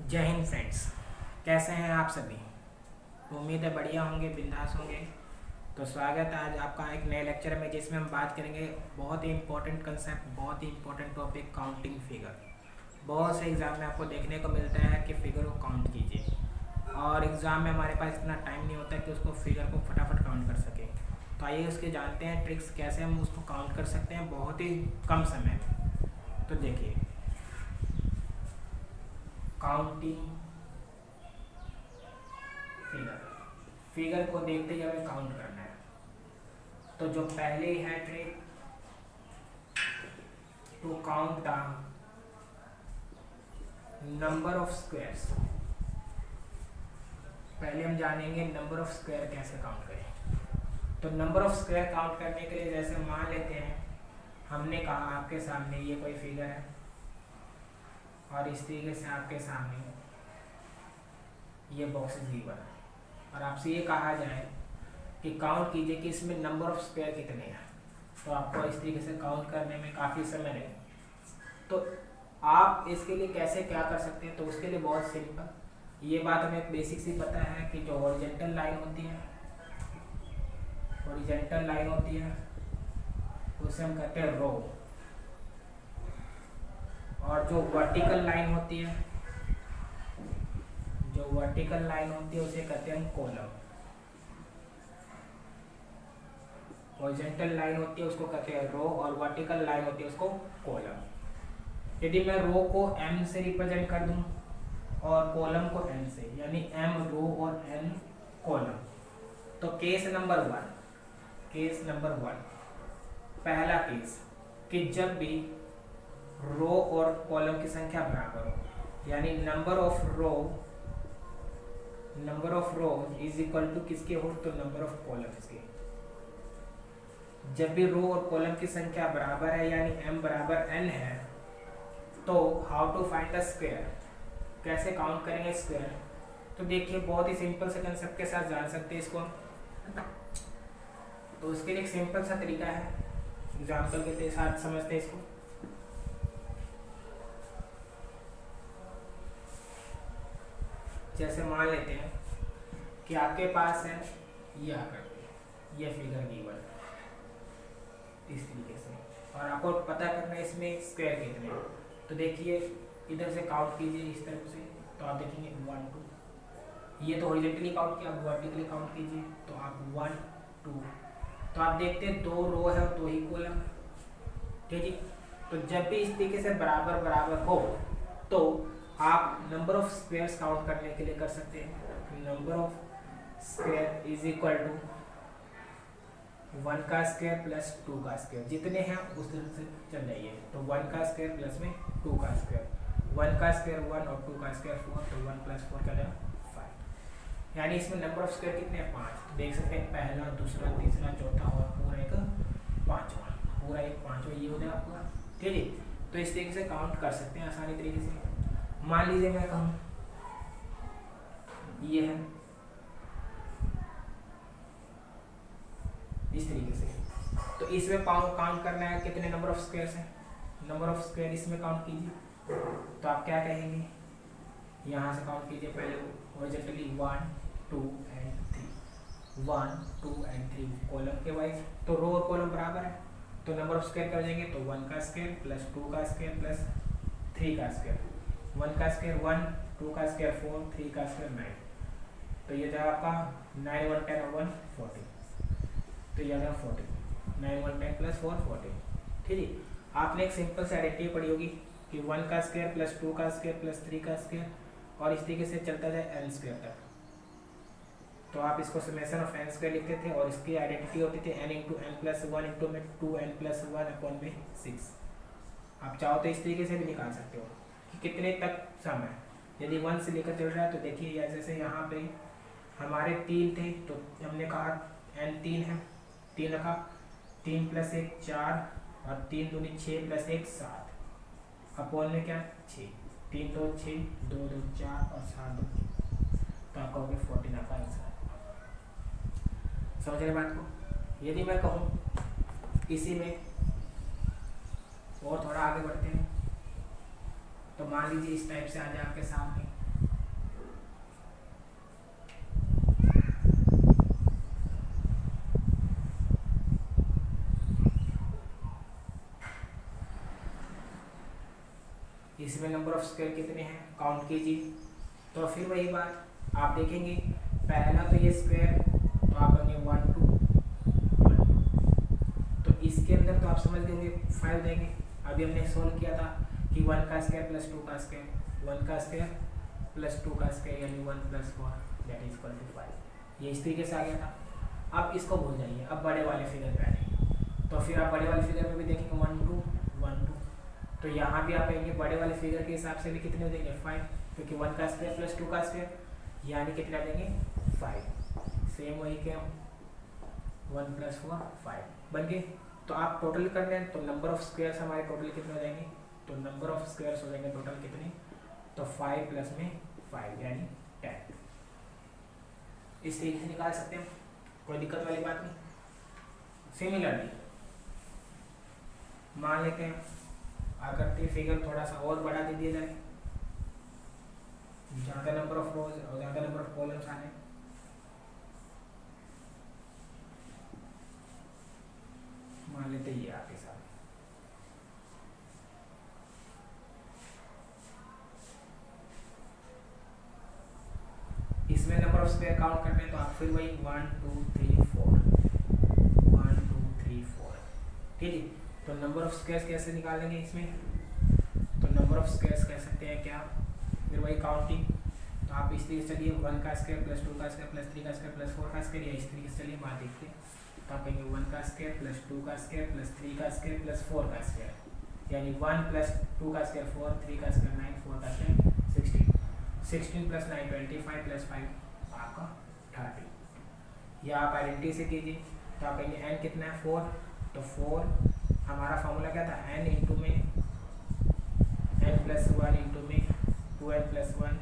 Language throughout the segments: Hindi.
जय हिंद फ्रेंड्स। कैसे हैं आप सभी? तो उम्मीद है बढ़िया होंगे, बिंदास होंगे। तो स्वागत है आज आपका एक नए लेक्चर में, जिसमें हम बात करेंगे बहुत ही इंपॉर्टेंट कंसेप्ट, बहुत ही इंपॉर्टेंट टॉपिक, काउंटिंग फिगर। बहुत से एग्ज़ाम में आपको देखने को मिलता है कि फिगर को काउंट कीजिए, और एग्ज़ाम में हमारे पास इतना टाइम नहीं होता कि उसको फिगर को फटाफट काउंट कर सकें। तो आइए उसके जानते हैं ट्रिक्स, कैसे हम उसको काउंट कर सकते हैं बहुत ही कम समय में। तो देखिए, काउंटिंग फिगर, फिगर को देखते ही हमें काउंट करना है। तो जो पहले ही है trick, to count the number of squares. पहले हम जानेंगे नंबर ऑफ स्क्वायर कैसे काउंट करें। तो नंबर ऑफ स्क्वायर काउंट करने के लिए जैसे मान लेते हैं, हमने कहा आपके सामने ये कोई फिगर है और इस तरीके से आपके सामने ये बॉक्सेस गिवन है, और आपसे ये कहा जाए कि काउंट कीजिए कि इसमें नंबर ऑफ स्क्वायर कितने हैं। तो आपको इस तरीके से काउंट करने में काफ़ी समय लगेगा। तो आप इसके लिए कैसे क्या कर सकते हैं, तो उसके लिए बहुत सिंपल, ये बात हमें बेसिक सी पता है कि जो हॉरिजॉन्टल लाइन होती है, हॉरिजॉन्टल लाइन होती है उसे हम कहते हैं रो, और जो वर्टिकल लाइन होती है, जो वर्टिकल लाइन होती है उसे कहते हैं हम कॉलम। हॉरिजॉन्टल लाइन होती है उसको कहते हैं रो, और वर्टिकल लाइन होती है उसको कॉलम। यदि मैं रो को m से रिप्रेजेंट कर दूं और कॉलम को n से, यानी m रो और n कॉलम, तो केस नंबर वन, पहला केस कि जब भी रो और कॉलम की संख्या बराबर हो, यानी number of row is equal to किसके हो, तो नंबर ऑफ कॉलम्स के। जब भी रो और कॉलम की संख्या बराबर है, यानी m बराबर n है, तो how to find the square, कैसे काउंट करेंगे स्क्वायर। तो देखिए, बहुत ही सिंपल से कंसेप्ट के साथ जान सकते हैं इसको। तो उसके लिए एक सिंपल सा तरीका है, एग्जाम्पल के साथ समझते हैं इसको। जैसे मान लेते हैं कि आपके पास है ये आकृति, ये फिगर गिवन इस तरीके से, और आपको पता करना है इसमें स्क्वायर कितने हैं। तो देखिए, इधर से काउंट कीजिए इस तरफ से, तो आप देखेंगे 1 2, ये तो हॉरिजॉन्टली काउंट किया, आप वर्टिकली काउंट कीजिए तो आप 1 2, तो आप देखते हैं 2 रो है और 2 ही कॉलम, ठीक है। तो जब भी इस तरीके से बराबर बराबर हो, तो आप नंबर ऑफ स्क्वायर्स काउंट करने के लिए कर सकते हैं। Number of square is equal to 1 का स्क्वायर प्लस 2 का स्क्वायर, जितने हैं उस तरह से चल जाइए। तो 1 का स्क्वायर प्लस में 2 का स्क्वायर, 1 का स्क्वायर 1 और 2 का स्क्वायर 4, तो 1 प्लस 4 क्या जाएगा 5। यानी इसमें नंबर ऑफ स्क्वायर कितने हैं 5। तो देख सकते हैं पहला, दूसरा, तीसरा, चौथा और पूरा एक पाँचवा, पूरा एक पाँचवा, ये हो जाएगा पूरा, ठीक है। तो इस तरीके से काउंट कर सकते हैं आसानी तरीके से। मान लीजिए मैं कहूँ ये है इस तरीके से, तो इसमें काउंट करना है कितने नंबर ऑफ स्क्वायर्स हैं, नंबर ऑफ स्क्वायर इसमें काउंट कीजिए। तो आप क्या कहेंगे, यहाँ से काउंट कीजिए पहले हॉरिजॉन्टली 1 2 एंड 3, 1 2 एंड 3 कॉलम के वाइज। तो रो और कॉलम बराबर है, तो नंबर ऑफ स्क्वायर कर देंगे, तो 1 का स्क्वायर प्लस 2 का स्क्वायर प्लस 3 का स्क्वायर, 1 का स्क्वायर 1, 2 का स्क्वायर 4, 3 का स्क्वायर 9, तो ये जाएगा आपका 9 1 10 और 1 14, तो ये आ जाएगा 14, 9 1 10 प्लस 4 14, ठीक है। आपने एक सिंपल से आइडेंटिटी पढ़ी होगी कि 1 का स्क्वायर प्लस 2 का स्क्वायर प्लस 3 का स्क्वायर, और इस तरीके से चलता जाए n स्क्वायर तक। तो आप इसको समेशन ऑफ n स्क्वायर लिखते थे, और इसकी आइडेंटिटी होती थी n into n plus 1 into में 2n प्लस 1 अपॉन में 6। आप चाहो तो इस तरीके से भी निकाल सकते हो कि कितने तक सम है। यदि 1 से लेकर चल रहा है, तो देखिए जैसे यहाँ पे हमारे 3 थे, तो हमने कहा n 3 है, 3 रखा, 3 प्लस 1 4, और 3 दूनी 6 प्लस 1 7, अपॉन में क्या 6, 3 2 6, 2 2 4 और 7 2, तो आपका हो गया 14 आपका आंसर। समझ रहे बात को। यदि मैं कहूँ इसी में और थोड़ा आगे बढ़ते हैं, तो मान लीजिए इस टाइप से आ जाए आपके सामने, इसमें नंबर ऑफ स्क्वायर कितने हैं काउंट कीजिए। तो फिर वही बात आप देखेंगे, पहला तो ये स्क्वायर तो आप देंगे 1 2 तो इसके अंदर तो आप समझ गए होंगे 5 देंगे। अभी हमने सोल्व किया था कि 1 का स्क्वायर प्लस 2 का स्क्वायर, 1 का स्क्वायर प्लस 2 का स्क्वायर यानी 1 plus 4 that is equal to 5। ये इस तरीके से आ गया था। अब इसको भूल जाइए, अब बड़े वाले फिगर पे आएंगे। तो फिर आप बड़े वाले फिगर में भी देखेंगे 1 2 1 2, तो यहाँ भी आप आएंगे बड़े वाले फिगर के हिसाब से भी कितने देंगे 5, क्योंकि 1 का स्क्वायर प्लस 2 का स्क्वायर यानी कितना देंगे 5। सेम वही क्या 1 प्लस 4 5 बन गए। तो आप टोटल कर रहे हैं तो नंबर ऑफ स्क्वायर्स हमारे टोटल कितने हो जाएंगे, तो नंबर ऑफ स्क्वायर्स हो जाएंगे टोटल कितने, तो 5 प्लस में 5 यानी 10। इस तरीके से निकाल सकते हैं, कोई दिक्कत वाली बात नहीं। सिमिलरली मान लेते हैं अगर फिगर थोड़ा सा और बढ़ा दे दिया जाए, ज़्यादा नंबर ऑफ रोज और ज़्यादा नंबर ऑफ कॉलम्स आने, मान लेते ये आपके साथ इसमें नंबर ऑफ स्क्वायर काउंट करते हैं तो आप फिर वही 1 2 3 4 1 2 3 4 ठीक है। तो नंबर ऑफ स्क्वायर्स कैसे निकालेंगे इसमें, तो नंबर ऑफ स्क्वायर्स कह सकते हैं क्या, फिर वही काउंटिंग। तो आप इस तरीके से चलिए 1 का स्क्वायर प्लस 2 का स्क्वायर प्लस 3 का स्क्वायर प्लस 4 का स्क्वायर, या इस तरीके से चलिए बात देखते हैं। तो आप कहेंगे 1 का स्क्वायर प्लस 2 का स्क्वायर प्लस 3 का स्क्वायर प्लस 4 का स्क्वायर यानी 1 प्लस 2 का स्क्वायर 4, 3 का स्क्वायर 9, 4 का स्क्वायर 16, 16 प्लस 9 25 प्लस 5 आपका 30। या आप आइडेंटिटी से कीजिए, तो आप कहेंगे n कितना है 4, तो 4 हमारा फॉर्मूला क्या था n इंटू में n प्लस 1 इंटू में 2n प्लस 1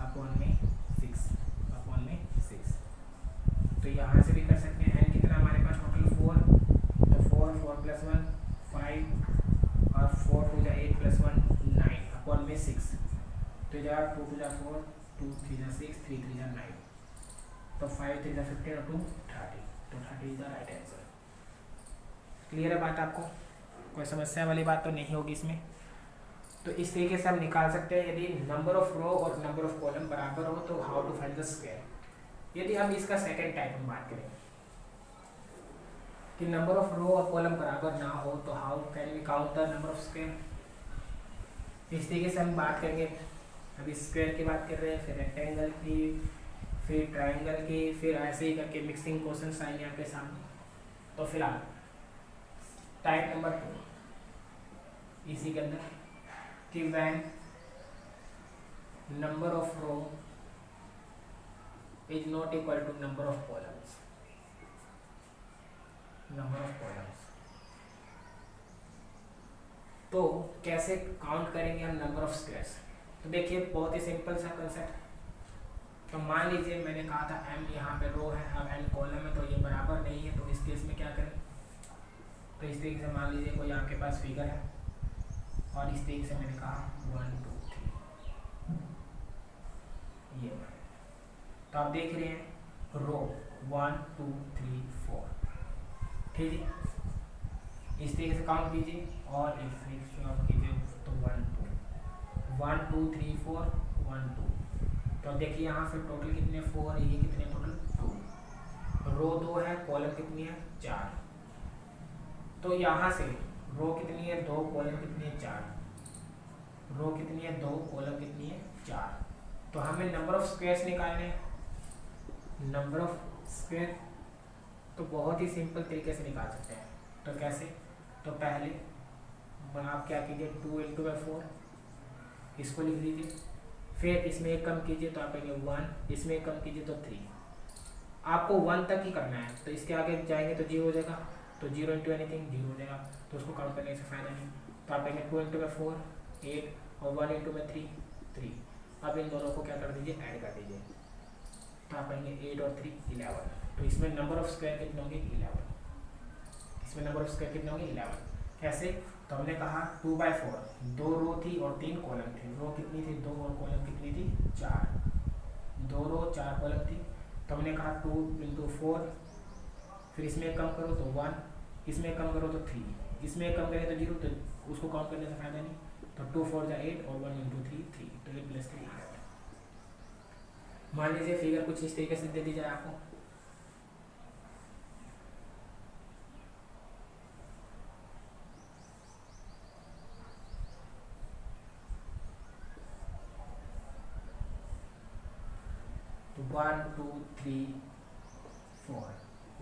अपॉन में 6। तो यहाँ से भी कर सकते हैं n कितना हमारे पास टोटल 4, तो 4 प्लस 1 5 और 4 टू जा 8 प्लस 1 9 अपॉन में 6। तो जा 2 टू जा 4 2 3 जा 6 3 3 जा 9, तो 5 3 जा 15 और 2 30, तो 30 is the right answer. Clear है बात आपको, कोई समस्या वाली बात तो नहीं होगी इसमें। तो इस तरीके से हम निकाल सकते हैं यदि नंबर ऑफ रो और नंबर ऑफ कॉलम बराबर हो तो how to find the square. यदि हम इसका सेकंड टाइप में बात करें कि नंबर ऑफ रो और कॉलम बराबर ना हो तो how can we count the number of square. इस तरीके से हम बात करेंगे, अभी स्क्वायर की बात कर रहे हैं, फिर रेक्टेंगल की, फिर ट्रायंगल की, फिर ऐसे ही करके मिक्सिंग क्वेश्चंस आएंगे आपके सामने। तो फिलहाल टाइप नंबर 2 इसी के अंदर कि when number of row is not equal to number of columns, number of columns. तो कैसे काउंट करेंगे हम नंबर ऑफ स्क्वायर्स। तो देखिए बहुत ही सिंपल सा कंसेप्ट। तो मान लीजिए मैंने कहा था m यहाँ पे रो है, अब n कॉलम है, तो ये बराबर नहीं है, तो इस केस में क्या करें। तो इस तरीके से मान लीजिए कोई आपके पास फिगर है और इस तरीके से मैंने कहा 1 2 3 ये, तो आप देख रहे हैं रो 1 2 3 4 ठीक है। इस तरीके से काउंट कीजिए और इस तरीके से काउंट कीजिए, तो 1 2 3 4 1 2। तो देखिए यहाँ से टोटल कितने 4, ये कितने टोटल 2, रो 2 है, कॉलम कितनी है 4। तो यहाँ से रो कितनी है 2, कॉलम कितनी है 4, रो कितनी है 2, कॉलम कितनी है 4। तो हमें नंबर ऑफ स्क्वायर्स निकालने, नंबर ऑफ स्क्वायर तो बहुत ही सिंपल तरीके से निकाल सकते हैं। तो कैसे, तो पहले आप क्या कीजिए 2 इंटू 4 इसको लिख दीजिए, फिर इसमें एक कम कीजिए तो आप कहेंगे 1, इसमें एक कम कीजिए तो 3। आपको 1 तक ही करना है, तो इसके आगे जाएंगे तो 0 हो जाएगा, तो 0 इंटू एनीथिंग 0 हो जाएगा, तो उसको काउंट करने से फायदा नहीं। तो आप कहेंगे 2 इंटू 4 8 और 1 इंटू 3 3। अब इन दोनों को क्या कर दीजिए ऐड कर दीजिए, तो आप कहेंगे 8 और 3 11। तो इसमें नंबर ऑफ स्क्वायर कितने होंगे 11, इसमें नंबर ऑफ स्क्वायर कितने होंगे 11। कैसे, तो हमने कहा 2/4 2 रो थी और 3 कॉलम थे, रो कितनी थी 2 और कॉलम कितनी थी 4, 2 रो 4 कॉलम थी। तो हमने कहा 2 इंटू 4, फिर इसमें कम करो तो 1, इसमें कम करो तो 3, इसमें कम करें तो 0, तो उसको काउंट करने से फायदा नहीं। तो 2 4 जा 8 और 1 इंटू 3 3, तो 8 प्लस 3 8। मान लीजिए फिगर कुछ इस तरीके से दे दी जाए आपको, तो 1 2 3 4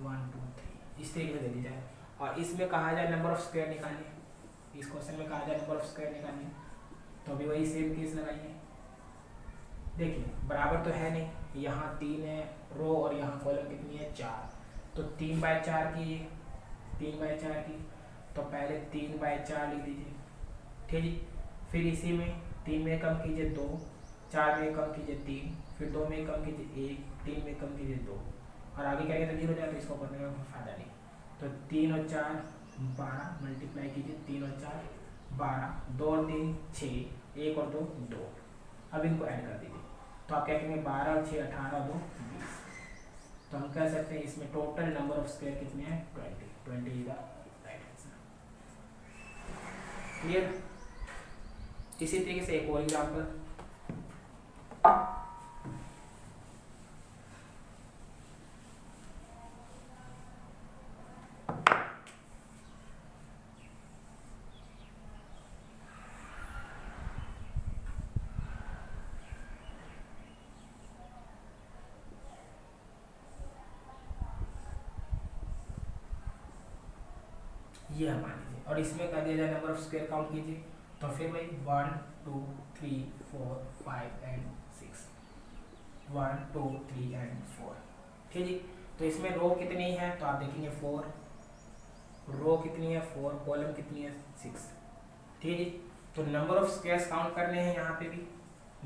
1 2 3 इस तरीके से दे दी जाए, और इसमें कहा जाए नंबर ऑफ स्क्वायर निकालिए, इस क्वेश्चन में कहा जाए नंबर ऑफ स्क्वायर निकालिए, तो अभी वही सेम केस लगाइए। देखिए बराबर तो है नहीं, यहाँ 3 है रो और यहाँ कॉलम कितनी है 4, तो 3/4 की 3/4 की, तो पहले 3/4 लिख दीजिए, ठीक है। फिर इसी में 3 में कम कीजिए 2, 4 में कम कीजिए 3, फिर 2 में कम कीजिए 1, 3 में कम कीजिए 2, और आगे करेंगे तो 0 हो जाए, तो इसको करने का कोई फायदा नहीं। तो 3 और 4 12, मल्टीप्लाई कीजिए 3 और 4 12, 2 और 3 6, 1 और 2 2। अब इनको ऐड कर दीजिए, तो आप क्या कहेंगे 12 और 6 18 और 2 20। तो हम कह सकते हैं इसमें टोटल नंबर ऑफ स्क्वायर कितने हैं 20 is the right answer. Clear. इसी तरीके से एक और एग्जांपल, ये हम मान लीजिए, और इसमें कर दिया जाए नंबर ऑफ स्क्वायर काउंट कीजिए, तो फिर भाई 1 2 3 4 5 एंड 6, 1 2 3 एंड 4, ठीक है। तो इसमें रो कितनी है, तो आप देखेंगे 4, रो कितनी है 4, कॉलम कितनी है 6, ठीक है। तो नंबर ऑफ स्क्वायर्स काउंट करने हैं, यहाँ पे भी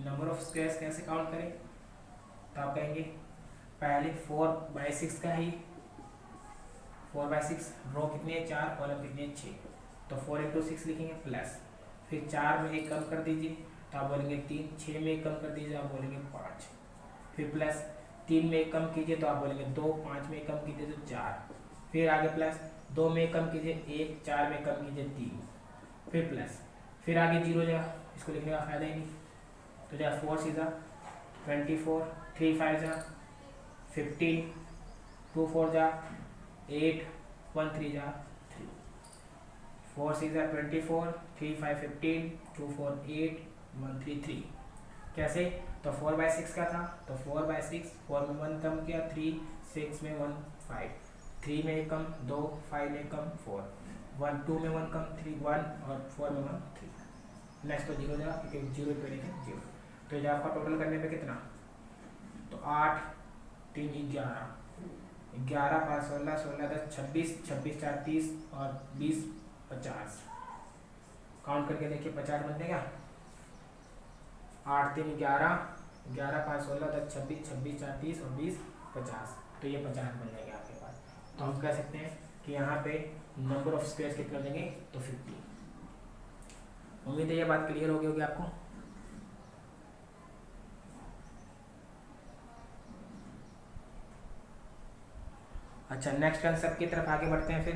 नंबर ऑफ स्क्वायर्स कैसे काउंट करें, तो आप कहेंगे पहले 4/6 का है, 4/6, रो कितनी है 4, कॉलम कितनी है 6, तो 4 इंटू 6 लिखेंगे प्लस, फिर 4 में 1 कम कर दीजिए तो आप बोलेंगे 3, 6 में 1 कम कर दीजिए आप बोलेंगे 5, फिर प्लस 3 में 1 कम कीजिए तो आप बोलेंगे 2, 5 में 1 कम कीजिए तो 4, फिर आगे प्लस 2 में 1 कम कीजिए 1, 4 में कम कीजिए 3, फिर प्लस, फिर आगे 0 जाएगा, इसको लिखने का फायदा ही नहीं, तो जाए 4 सीधा 24, 3 5 जा 15, 2 4 जा 8, 1 3 जा 3, 4 6 जा 24, 3 5 15, 2 4 8, 1 3 3। कैसे, तो 4/6 का था तो 4/6, 4 में 1 कम किया 3, 6 में 1 5, 3 में 1 कम 2, 5 में कम 4, 1 2 में 1 कम 3 1 और 4 में 1 3। नेक्स्ट तो 0 जा, क्योंकि 0 पे नहीं है 0, तो ये आपका टोटल करने पे कितना, तो 8 3 11, 11 5 16, 16 10 26, 26 4 30 और 20 50। काउंट करके देखिए 50 बनते क्या, 8 3 11, 11 5 16 10 26, 26 4 30 और 20 50, तो ये 50 बन जाएंगे आपके पास। तो हम कह सकते हैं कि यहाँ पे नंबर ऑफ स्क्वायर्स कितना देंगे, तो 50। उम्मीद है ये बात क्लियर हो गई होगी आपको। अच्छा, नेक्स्ट कंसेप्ट की तरफ आगे बढ़ते हैं। फिर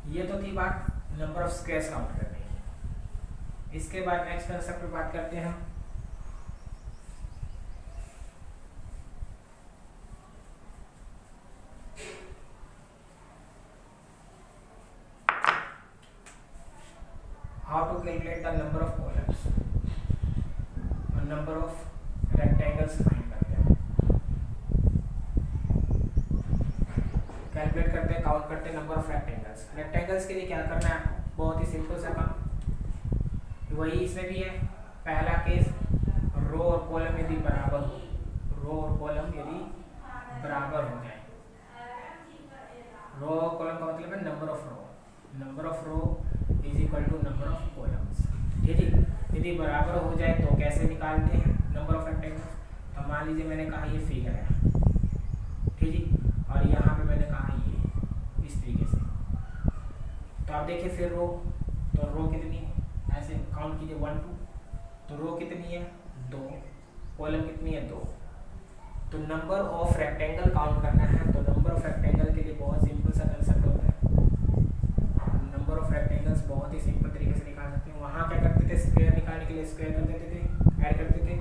ये तो थी बात नंबर ऑफ स्क्वायर्स काउंट करने की। इसके बाद नेक्स्ट कंसेप्ट पे बात करते हैं हम how to calculate the number of columns और number of rectangles find करते हैं। कैलकुलेट करते हैं, काउंट करते हैं नंबर ऑफ रेक्टेंगल्स। रेक्टेंगल्स के लिए क्या करना है, बहुत ही सिंपल सा काम, वही इसमें भी है। पहला केस, रो और कॉलम यदि बराबर हो, रो और कॉलम यदि बराबर हो जाए, रो और कॉलम का मतलब है number of row, number of row is equal to number of columns, ठीक है। यदि बराबर हो जाए तो कैसे निकालते हैं नंबर ऑफ रेक्टेंगल्स, तो मान लीजिए मैंने कहा ये फिगर है, ठीक है, और यहाँ पे मैंने कहा ये इस तरीके से, तो आप देखिए फिर रो, तो रो कितनी है, ऐसे काउंट कीजिए 1 2, तो रो कितनी है 2, कॉलम कितनी है 2, तो नंबर ऑफ रेक्टेंगल काउंट करना है। तो नंबर ऑफ रेक्टेंगल के लिए बहुत सिंपल सा कंसेप्ट होता है, नंबर ऑफ रेक्टेंगल करके स्क्वायर कर देते थे, ऐड करते थे।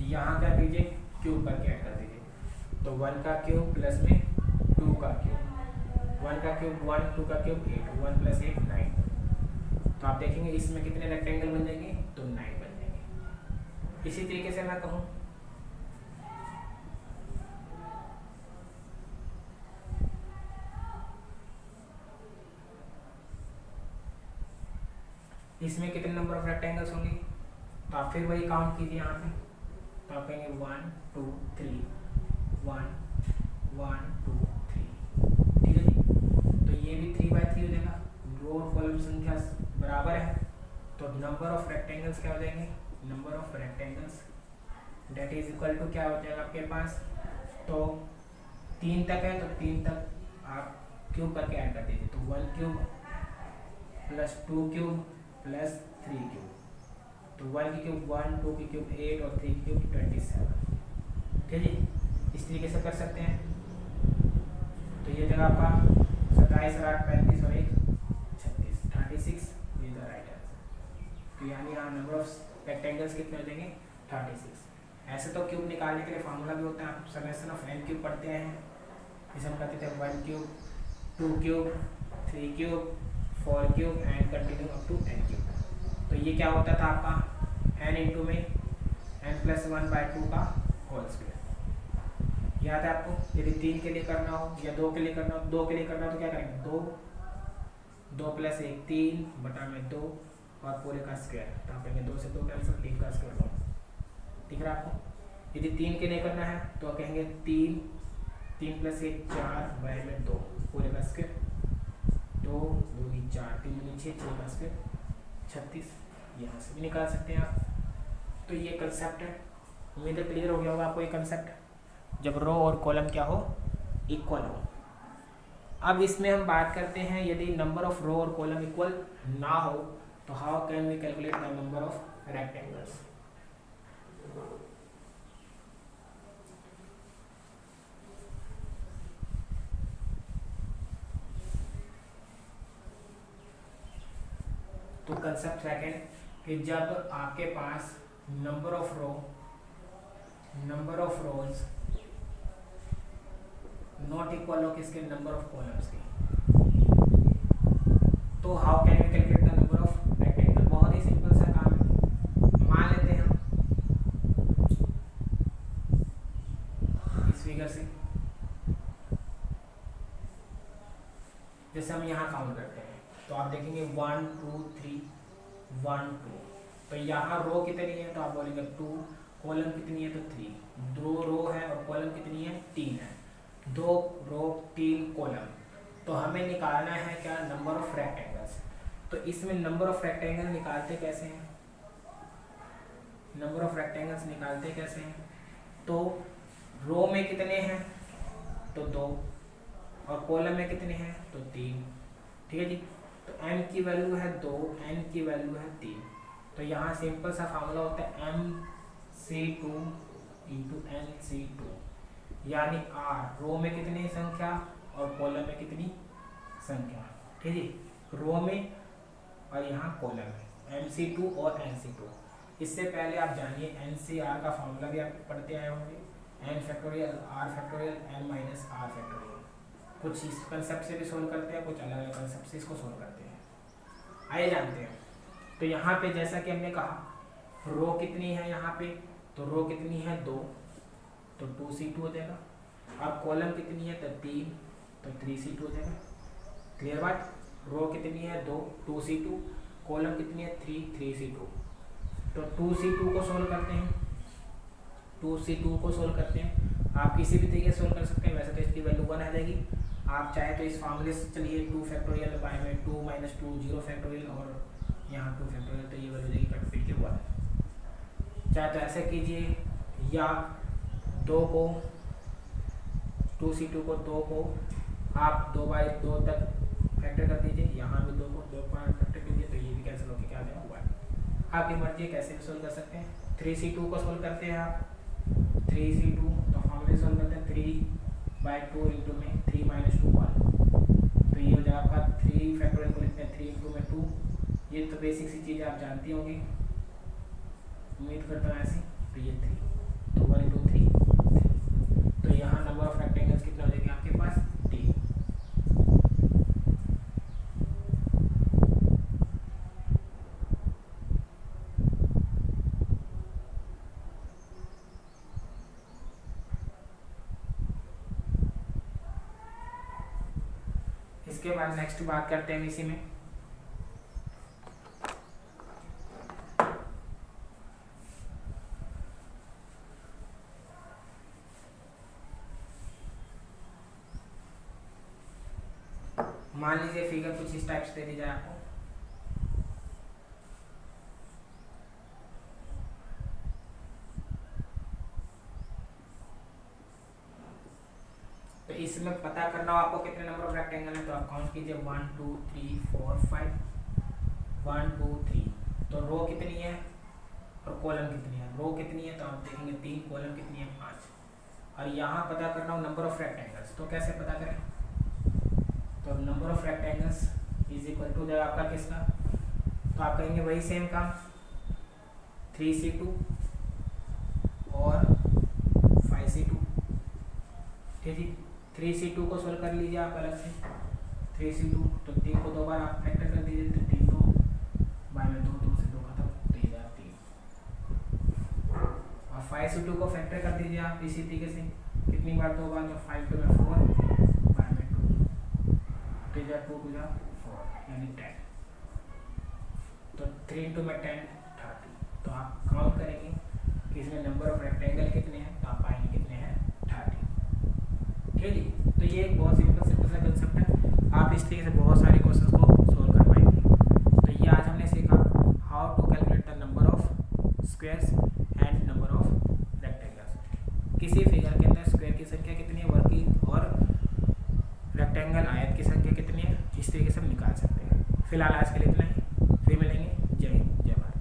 यहाँ क्या कीजिए, क्यूब करके ऐड कर दीजिए। तो 1 का क्यूब प्लस में 2 का क्यूब, 1 का क्यूब 1, 2 का क्यूब 8, 1 + 8 9। तो आप देखेंगे इसमें कितने रेक्टेंगल बन जाएंगे, तो 9 बन जाएंगे। इसी तरीके से मैं कहूँ इसमें कितने नंबर ऑफ रेक्टेंगल्स होंगे, तो आप फिर वही काउंट कीजिए यहाँ पे। तो आप कहेंगे 1 2 3, 1 1 2 3, ठीक है जी। तो ये भी 3/3 हो जाएगा, रो और कॉलम संख्या बराबर है, तो नंबर ऑफ रेक्टेंगल्स क्या हो जाएंगे, number of rectangles that is equal to क्या हो जाएगा आपके पास, तो 3 तक है, तो 3 तक आप क्यूब करके ऐड कर दीजिए। तो 1 cube plus 2 cube plus 3 cube, तो 1 की क्यूब 1, 2 की क्यूब 8 और 3 की क्यूब 27, ठीक है जी। इस तरीके से कर सकते हैं। तो ये जगह आपका 27 और 8 35 और 1 36, 36 इज द राइट आंसर। तो यानी यहाँ नंबर ऑफ रेक्टेंगल्स कितने हो जाएंगे, 36। ऐसे तो क्यूब निकालने के लिए फार्मूला भी होता है, आप समेशन ऑफ n क्यूब पढ़ते हैं, जिसे हम कहते थे 1 cube 2 cube 3 cube 4 cube and continue up to n cube. तो ये क्या होता था आपका n इंटू में n+1/2 का होल स्क्वायर। याद है आपको, यदि 3 के लिए करना हो या 2 के लिए करना हो, 2 के लिए करना हो तो क्या करेंगे, 2 + 1 3 बटा में 2 और पूरे का स्क्वायर। तो आप कहेंगे 2 से 2 कैंसिल, 3 का स्क्वायर 2, ठीक है आपको। यदि 3 के लिए करना है तो कहेंगे 3 + 1 4/2 पूरे का स्क्वायर, 2 2 4 3 दूनी 6 6 का स्क्वायर 36। यहाँ से भी निकाल सकते हैं आप। तो ये कंसेप्ट है, उम्मीद है क्लियर हो गया होगा आपको ये कंसेप्ट, जब रो और कॉलम क्या हो, इक्वल हो। अब इसमें हम बात करते हैं, यदि नंबर ऑफ रो और कॉलम इक्वल ना हो तो how can we calculate the number of rectangles. तो कंसेप्ट सेकंड कि जब आपके पास number of rows not equal हो किसके, नंबर ऑफ कॉलम्स के, तो how can we calculate the number of rectangle. बहुत ही सिंपल सा काम है। मान लेते हैं हम इस फिगर से, जैसे हम यहाँ काउंट करते हैं तो आप देखेंगे 1 2 3 1 2, तो यहाँ रो कितनी है, तो आप बोलेंगे 2, कॉलम कितनी है, तो 3, 2 रो है और कॉलम कितनी है, 3 है, 2 रो 3 कॉलम। तो हमें निकालना है क्या, नंबर ऑफ रेक्टेंगल्स। तो इसमें नंबर ऑफ रेक्टेंगल निकालते कैसे हैं, नंबर ऑफ रेक्टेंगल्स निकालते कैसे हैं, तो रो में कितने हैं, तो 2 और कॉलम में कितने हैं, तो 3, ठीक है जी। तो m की वैल्यू है 2, n की वैल्यू है 3। तो यहाँ सिंपल सा फार्मूला होता है mc2 × nc2, यानी r रो में कितनी संख्या और कॉलम में कितनी संख्या, ठीक है। रो में और यहाँ कॉलम में mc2 और nc2। इससे पहले आप जानिए ncr का फार्मूला भी आप पढ़ते आए होंगे, n factorial r factorial n minus r factorial. कुछ इस कंसेप्ट से भी सोल्व करते हैं, कुछ अलग अलग कंसेप्ट से इसको सोल्व करते हैं, आइए जानते हैं। तो यहाँ पे जैसा कि हमने कहा रो कितनी है, यहाँ पे तो रो कितनी है 2, तो 2c2 हो जाएगा। अब कॉलम कितनी है, तो 3, तो 3c2 हो जाएगा। क्लियर बात, रो कितनी है 2, 2c2, कॉलम कितनी है 3, 3c2। तो 2c2 को सोल्व करते हैं, 2c2 को सोल्व करते हैं। आप किसी भी तरीके से सोल्व कर सकते हैं, वैसे तो इसकी वैल्यू 1 आ जाएगी। आप चाहे तो इस फार्मूले से चलिए 2 फैक्टोरियल बाय में 2 - 2 0 फैक्टोरियल और यहाँ 2 फैक्टोरियल, तो ये वैल्यू देगी कट फिट के 1। चाहे तो ऐसे कीजिए, या 2 को 2c2 को 2 को आप 2/2 तक फैक्टर कर दीजिए, यहाँ भी 2 को 2 फैक्टर कीजिए, तो ये भी कैंसिल होकर क्या आ जाएगा 1। आपकी मर्जी है कैसे भी सोल्व कर सकते हैं। 3c2 को सोल्व करते हैं आप, 3c2 तो फार्मूले सोल्व करते हैं 3/2 इंटू में 3 - 2 1, तो ये हो जाएगा आपका 3 फैक्टोरियल को लिखते हैं 3 इंटू में 2। ये तो बेसिक सी चीज़ें आप जानती होंगी। उम्मीद करता हूँ ऐसे। तो ये 3, तो 1 2 3 3। तो यहाँ नंबर ऑफ रेक्टेंगल्स कितना हो जाएगा आपके पास 3। इसके बाद नेक्स्ट बात करते हैं इसी में। मान लीजिए फिगर कुछ इस टाइप से दे दी जाए आपको। तो इसमें पता करना हो आपको कितने नंबर ऑफ रेक्टेंगल है, तो आप काउंट कीजिए 1 2 3 4 5 1 2 3। तो रो कितनी है और कॉलम कितनी है? रो कितनी है तो आप देखेंगे 3, कॉलम कितनी है 5। और यहाँ पता करना हो नंबर ऑफ रेक्टेंगल्स, तो कैसे पता करें? तो number of rectangles is equal to जब आपका किसका, तो आप कहेंगे वही सेम काम 3c2 और 5c2। ठीक है, 3c2 को सोल्व कर लीजिए आप अलग से। 3c2 तो 3 को 2 बार आप फैक्टर कर दीजिए, तो 3 2 बाय में 2 2 से 2 खत्म, 3 3। और 5c2 को फैक्टर कर दीजिए आप इसी तरीके से, कितनी बार 2 बार, तो 5 2 में 4 बाय में 2, 2 2 4 यानी 10। तो 3 2 में 10 30। तो आप काउंट करेंगे कि इसमें नंबर ऑफ रेक्टेंगल कितने हैं, तो आप पाएंगे कितने हैं 30। ठीक है जी। तो ये एक बहुत सिंपल सा कंसेप्ट है, आप इस तरीके से बहुत सारे क्वेश्चंस को सोल्व कर पाएंगे। तो ये आज हमने सीखा how to calculate the number of squares and number of rectangles. किसी फिगर के अंदर स्क्वायर की संख्या कितनी है, वर्ग की, और रेक्टेंगल आयत की संख्या कितनी है, इस तरीके से हम निकाल सकते हैं। फिलहाल आज के लिए इतना ही, फिर मिलेंगे। जय हिंद, जय भारत।